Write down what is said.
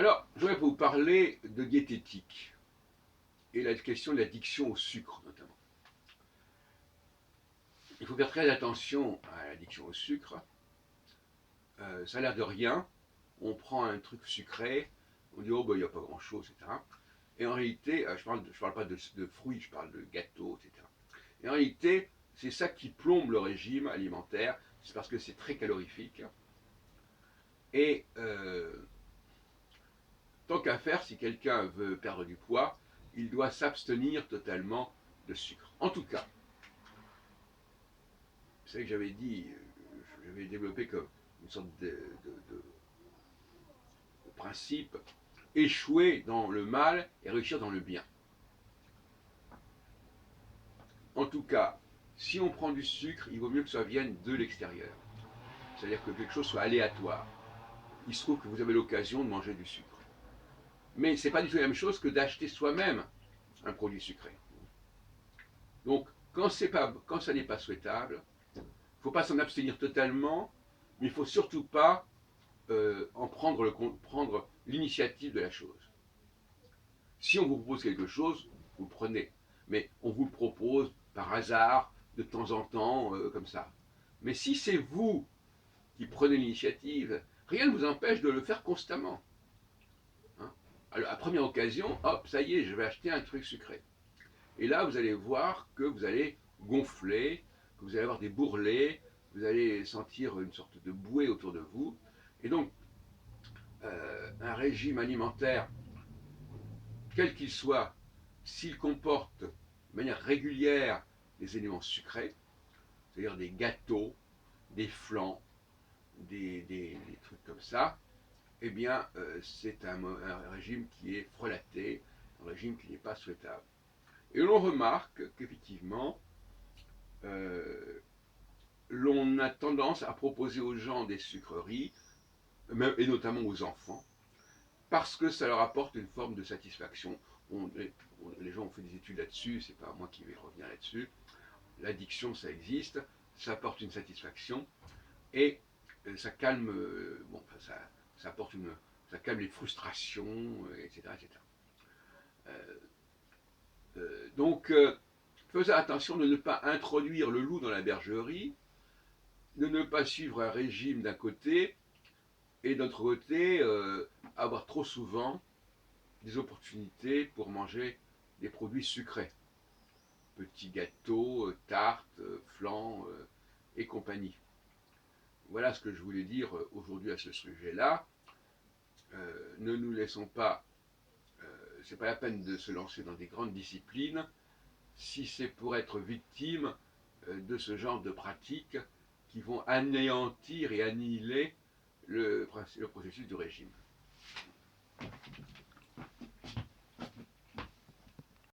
Alors, je voudrais vous parler de diététique et la question de l'addiction au sucre notamment. Il faut faire très attention à l'addiction au sucre. Ça a l'air de rien. On prend un truc sucré, on dit oh ben il n'y a pas grand chose, etc. Et en réalité, je parle pas de fruits, je parle de gâteaux, etc. Et en réalité, c'est ça qui plombe le régime alimentaire, c'est parce que c'est très calorifique. Et tant qu'à faire, si quelqu'un veut perdre du poids, il doit s'abstenir totalement de sucre. En tout cas, vous savez que j'avais dit, j'avais développé comme une sorte de principe, échouer dans le mal et réussir dans le bien. En tout cas, si on prend du sucre, il vaut mieux que ça vienne de l'extérieur. C'est-à-dire que quelque chose soit aléatoire. Il se trouve que vous avez l'occasion de manger du sucre. Mais ce n'est pas du tout la même chose que d'acheter soi-même un produit sucré. Donc, quand ça n'est pas souhaitable, il ne faut pas s'en abstenir totalement, mais il ne faut surtout pas prendre l'initiative de la chose. Si on vous propose quelque chose, vous le prenez. Mais on vous le propose par hasard, de temps en temps, comme ça. Mais si c'est vous qui prenez l'initiative, rien ne vous empêche de le faire constamment. Hein. Alors, à première occasion, hop, ça y est, je vais acheter un truc sucré. Et là, vous allez voir que vous allez gonfler, que vous allez avoir des bourrelets, vous allez sentir une sorte de bouée autour de vous. Et donc, un régime alimentaire, quel qu'il soit, s'il comporte de manière régulière des éléments sucrés, c'est-à-dire des gâteaux, des flans, des trucs comme ça, eh bien, c'est un régime qui est frelaté, un régime qui n'est pas souhaitable. Et l'on remarque qu'effectivement, l'on a tendance à proposer aux gens des sucreries, et notamment aux enfants, parce que ça leur apporte une forme de satisfaction. Les gens ont fait des études là-dessus, c'est pas moi qui vais revenir là-dessus. L'addiction, ça existe, ça apporte une satisfaction, et ça calme, ça apporte ça calme les frustrations, etc., etc. Donc, faisez attention de ne pas introduire le loup dans la bergerie, de ne pas suivre un régime d'un côté, et d'autre côté, avoir trop souvent des opportunités pour manger des produits sucrés. Petits gâteaux, tartes, flans et compagnie. Voilà ce que je voulais dire aujourd'hui à ce sujet-là. Ne nous laissons pas, c'est pas la peine de se lancer dans des grandes disciplines si c'est pour être victime de ce genre de pratiques qui vont anéantir et annihiler le processus du régime.